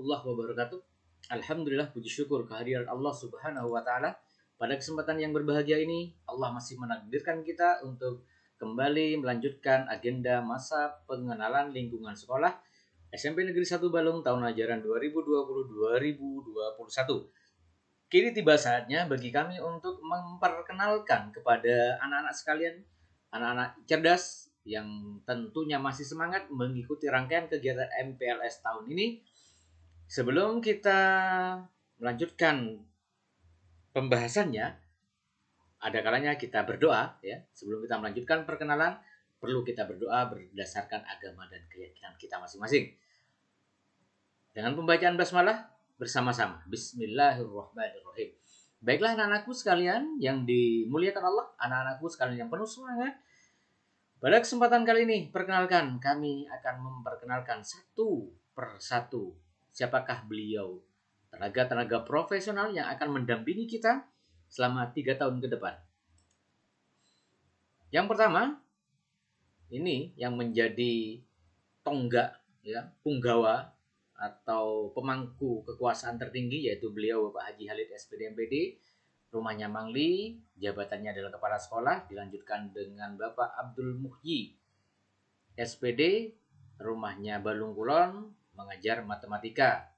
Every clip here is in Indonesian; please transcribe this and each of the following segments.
warahmatullahi wabarakatuh. Alhamdulillah, puji syukur kehadiran Allah Subhanahu wa taala. Pada kesempatan yang berbahagia ini, Allah masih menakdirkan kita untuk kembali melanjutkan agenda masa pengenalan lingkungan sekolah SMP Negeri 1 Balung tahun ajaran 2020-2021. Kini tiba saatnya bagi kami untuk memperkenalkan kepada anak-anak sekalian, anak-anak cerdas yang tentunya masih semangat mengikuti rangkaian kegiatan MPLS tahun ini. Sebelum kita melanjutkan pembahasannya, ada kalanya kita berdoa ya. Sebelum kita melanjutkan perkenalan, perlu kita berdoa berdasarkan agama dan keyakinan kita masing-masing. Dengan pembacaan basmalah bersama-sama. Bismillahirrahmanirrahim. Baiklah anak-anakku sekalian yang dimuliakan Allah, anak-anakku sekalian yang penuh semangat. Pada kesempatan kali ini, perkenalkan, kami akan memperkenalkan satu persatu siapakah beliau, tenaga-tenaga profesional yang akan mendampingi kita selama 3 tahun ke depan. Yang pertama, ini yang menjadi tonggak ya, punggawa atau pemangku kekuasaan tertinggi, yaitu beliau Bapak Haji Halid SPD MPD, rumahnya Mangli, jabatannya adalah kepala sekolah, dilanjutkan dengan Bapak Abdul Muhyi SPD, rumahnya Balung Kulon, mengajar matematika.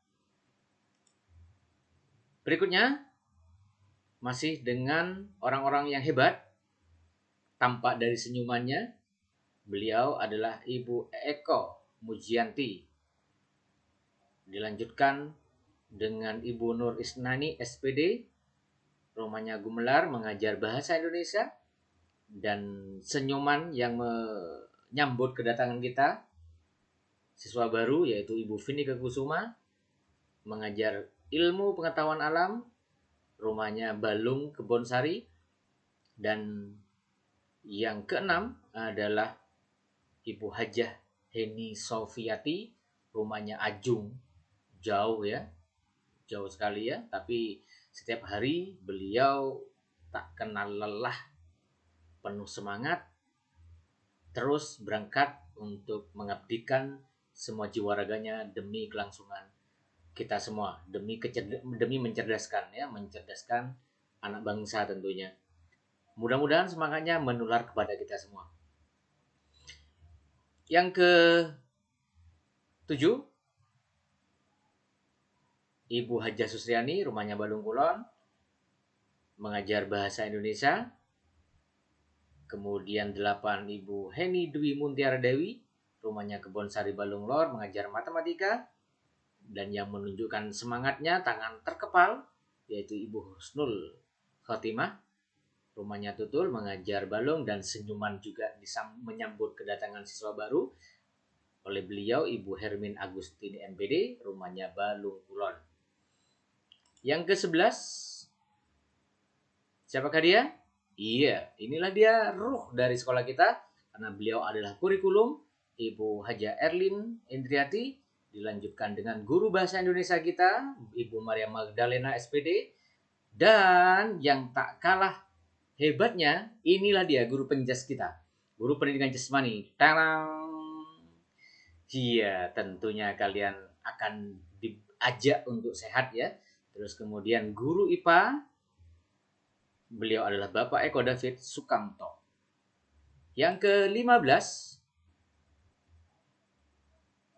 Berikutnya, masih dengan orang-orang yang hebat, tampak dari senyumannya, beliau adalah Ibu Eko Mujianti. Dilanjutkan dengan Ibu Nur Isnani SPD, rumahnya Gumelar, mengajar bahasa Indonesia. Dan senyuman yang menyambut kedatangan kita, siswa baru yaitu Ibu Vini Kekusuma, mengajar ilmu pengetahuan alam, rumahnya Balung Kebonsari. Dan yang keenam adalah Ibu Hajah Heni Sofiati, rumahnya Ajung, jauh ya, jauh sekali ya, tapi setiap hari beliau tak kenal lelah, penuh semangat, terus berangkat untuk mengabdikan semua jiwa raganya demi kelangsungan kita semua, demi mencerdaskan ya, mencerdaskan anak bangsa tentunya. Mudah-mudahan semangatnya menular kepada kita semua. Yang ke-7, Ibu Hajah Susriani, rumahnya Balung Kulon, mengajar bahasa Indonesia. Kemudian 8, Ibu Heni Dwi Muntiara Dewi, rumahnya Kebonsari Balung Lor, mengajar matematika. Dan yang menunjukkan semangatnya tangan terkepal, yaitu Ibu Husnul Khotimah, rumahnya Tutul, mengajar balung. Dan senyuman juga menyambut kedatangan siswa baru oleh beliau Ibu Hermin Agustini MPD, rumahnya Balung Kulon. Yang ke-11, siapakah dia? Iya, inilah dia ruh dari sekolah kita, karena beliau adalah kurikulum, Ibu Haja Erlin Indriati. Dilanjutkan dengan guru bahasa Indonesia kita, Ibu Maria Magdalena SPD. Dan yang tak kalah hebatnya, inilah dia guru penjas kita, guru pendidikan jasmani. Tarang! Iya, tentunya kalian akan diajak untuk sehat ya. Terus kemudian guru IPA, beliau adalah Bapak Eko David Sukamto. Yang ke-15,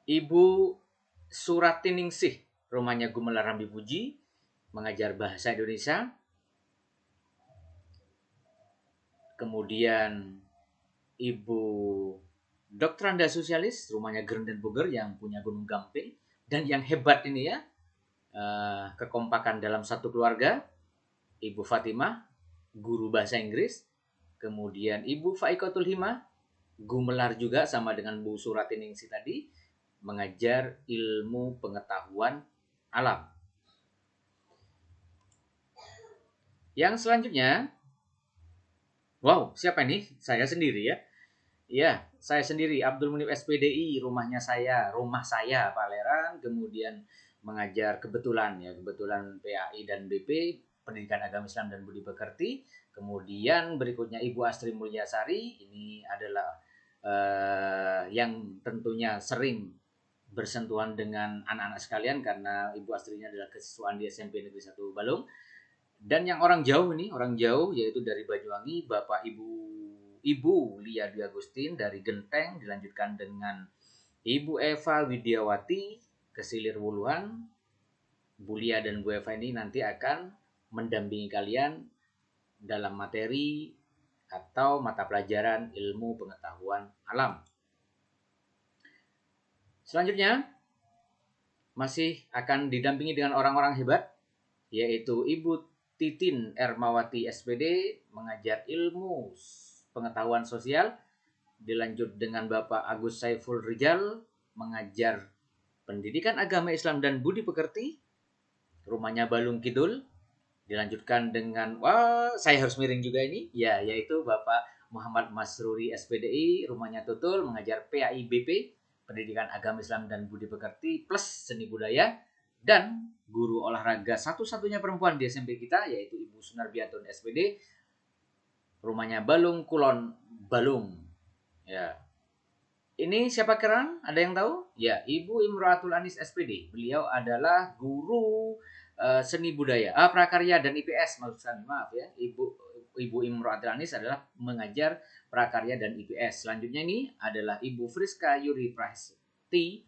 Ibu Suratiningsih, rumahnya Gumelar Rambi Puji, mengajar bahasa Indonesia. Kemudian Ibu Dr. Anda Sosialis, rumahnya Gerenden Bogor, yang punya Gunung Gamping. Dan yang hebat ini ya, kekompakan dalam satu keluarga, Ibu Fatimah, guru bahasa Inggris. Kemudian Ibu Faikotul Himah, Gumelar juga sama dengan Bu Suratiningsih tadi, mengajar ilmu pengetahuan alam. Yang selanjutnya, wow, siapa ini? Saya sendiri ya. Ya, saya sendiri, Abdul Munib SPDI, rumah saya Pak Leran. Kemudian mengajar kebetulan PAI dan BP, Pendidikan Agama Islam dan Budi Pekerti. Kemudian berikutnya Ibu Astri Mulyasari, ini adalah yang tentunya sering bersentuhan dengan anak-anak sekalian karena Ibu aslinya adalah kesiswaan di SMP Negeri 1 Balung. Dan yang orang jauh ini, orang jauh yaitu dari Banyuwangi, Bapak Ibu Lia Dwi Agustin dari Genteng, dilanjutkan dengan Ibu Eva Widiawati Kesilir Wuluhan. Bu Lia dan Bu Eva ini nanti akan mendampingi kalian dalam materi atau mata pelajaran ilmu pengetahuan alam. Selanjutnya masih akan didampingi dengan orang-orang hebat, yaitu Ibu Titin Ermawati SPD mengajar ilmu pengetahuan sosial, dilanjut dengan Bapak Agus Saiful Rijal mengajar pendidikan agama Islam dan budi pekerti, rumahnya Balung Kidul, dilanjutkan dengan saya harus miring juga ini ya, yaitu Bapak Muhammad Masruri SPDI, rumahnya Tutul, mengajar PAIBP pendidikan agama Islam dan budi pekerti plus seni budaya, dan guru olahraga satu-satunya perempuan di SMP kita yaitu Ibu Sunarbiatun SPD, rumahnya Balung Kulon Balung ya. Ini siapa keren? Ada yang tahu? Ya, Ibu Imroatul Anis SPD. Beliau adalah guru seni budaya, prakarya dan IPS, maaf ya. Ibu Imroatul Anis adalah mengajar prakarya dan IPS. Selanjutnya ini adalah Ibu Friska Yuri Prahesti,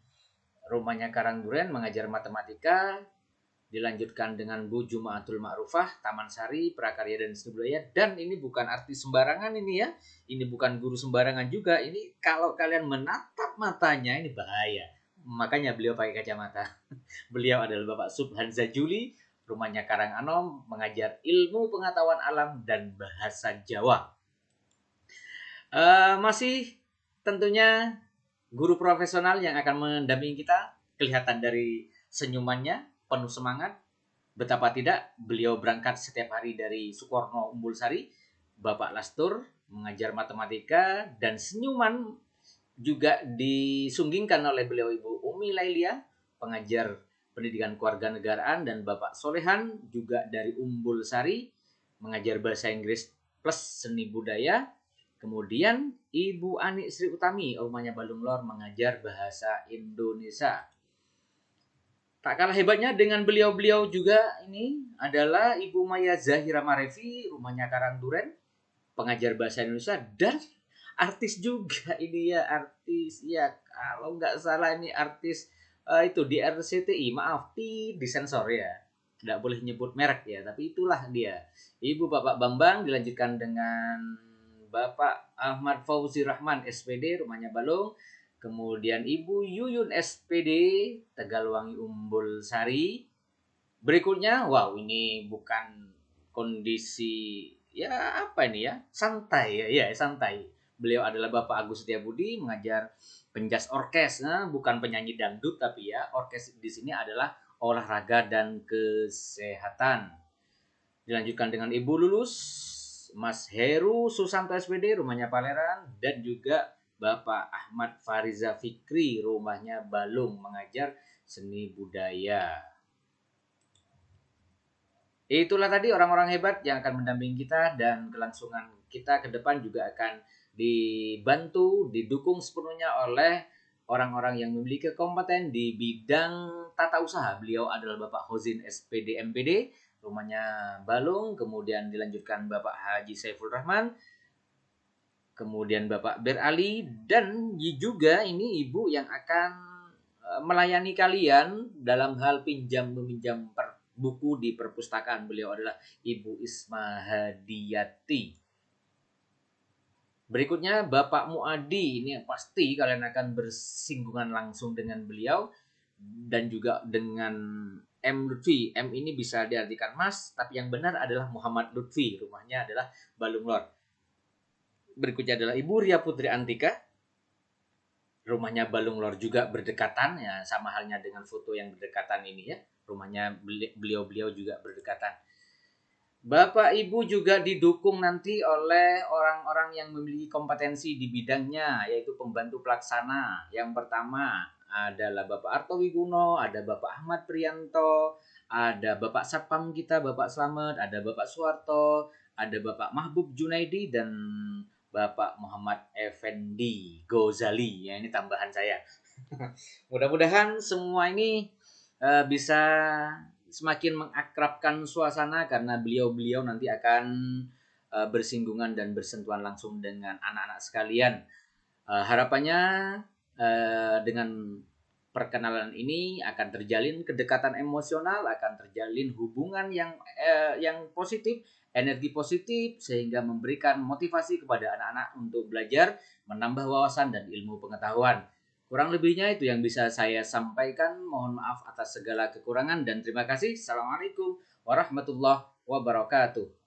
rumahnya Karangduren, mengajar matematika. Dilanjutkan dengan Bu Jumaatul Ma'rufah, Taman Sari, prakarya dan seni budaya. Dan ini bukan artis sembarangan ini ya. Ini bukan guru sembarangan juga. Ini kalau kalian menatap matanya ini bahaya. Makanya beliau pakai kacamata. Beliau adalah Bapak Subhanza Juli, rumahnya Karanganom, mengajar ilmu pengetahuan alam dan bahasa Jawa. Masih tentunya guru profesional yang akan mendampingi kita. Kelihatan dari senyumannya penuh semangat. Betapa tidak, beliau berangkat setiap hari dari Sukorno Umbul Sari. Bapak Lastur mengajar matematika, dan senyuman juga disunggingkan oleh beliau Ibu Umi Lailia, pengajar pendidikan kewarganegaraan, dan Bapak Solehan juga dari Umbul Sari, mengajar bahasa Inggris plus seni budaya. Kemudian Ibu Ani Sri Utami, rumahnya Balung Lor, mengajar bahasa Indonesia. Tak kalah hebatnya dengan beliau-beliau juga ini adalah Ibu Maya Zahira Marevi, rumahnya Karangduren, pengajar bahasa Indonesia dan artis juga ini ya, artis ya, kalau nggak salah ini artis itu di RCTI, maaf disensor ya, nggak boleh nyebut merek ya, tapi itulah dia, Ibu Bapak Bambang. Dilanjutkan dengan Bapak Ahmad Fauzi Rahman SPD, rumahnya Balung. Kemudian Ibu Yuyun SPD, Tegalwangi Umbul Sari. Berikutnya, wow, ini bukan kondisi ya apa ini ya, santai ya, santai. Beliau adalah Bapak Agus Setiabudi, mengajar penjas orkes, bukan penyanyi dangdut tapi ya orkes di sini adalah olahraga dan kesehatan. Dilanjutkan dengan Ibu Lulus, Mas Heru Susanto SPD, rumahnya Paleran, dan juga Bapak Ahmad Fariza Fikri, rumahnya Balung, mengajar seni budaya. Itulah tadi orang-orang hebat yang akan mendampingi kita, dan kelangsungan kita ke depan juga akan dibantu, didukung sepenuhnya oleh orang-orang yang memiliki kompeten di bidang tata usaha. Beliau adalah Bapak Hozin SPD MPD, rumahnya Balung. Kemudian dilanjutkan Bapak Haji Saiful Rahman, kemudian Bapak Berali, dan juga ini Ibu yang akan melayani kalian dalam hal pinjam meminjam buku di perpustakaan. Beliau adalah Ibu Isma Hadiyati. Berikutnya Bapak Muadi, ini pasti kalian akan bersinggungan langsung dengan beliau, dan juga dengan M Lutfi. M ini bisa diartikan Mas, tapi yang benar adalah Muhammad Lutfi, rumahnya adalah Balung Lor. Berikutnya adalah Ibu Ria Putri Antika, rumahnya Balung Lor juga berdekatan ya, sama halnya dengan foto yang berdekatan ini ya. Rumahnya beliau-beliau juga berdekatan. Bapak Ibu juga didukung nanti oleh orang-orang yang memiliki kompetensi di bidangnya, yaitu pembantu pelaksana. Yang pertama adalah Bapak Arto Wiguno, ada Bapak Ahmad Prianto, ada Bapak Satpam kita, Bapak Slamet, ada Bapak Suwarto, ada Bapak Mahbub Junaidi, dan Bapak Muhammad Effendi Gozali. Ya, ini tambahan saya. Mudah-mudahan semua ini bisa semakin mengakrabkan suasana karena beliau-beliau nanti akan bersinggungan dan bersentuhan langsung dengan anak-anak sekalian. Harapannya dengan perkenalan ini akan terjalin kedekatan emosional, akan terjalin hubungan yang positif, energi positif sehingga memberikan motivasi kepada anak-anak untuk belajar, menambah wawasan dan ilmu pengetahuan. Kurang lebihnya itu yang bisa saya sampaikan. Mohon maaf atas segala kekurangan dan terima kasih. Assalamualaikum warahmatullahi wabarakatuh.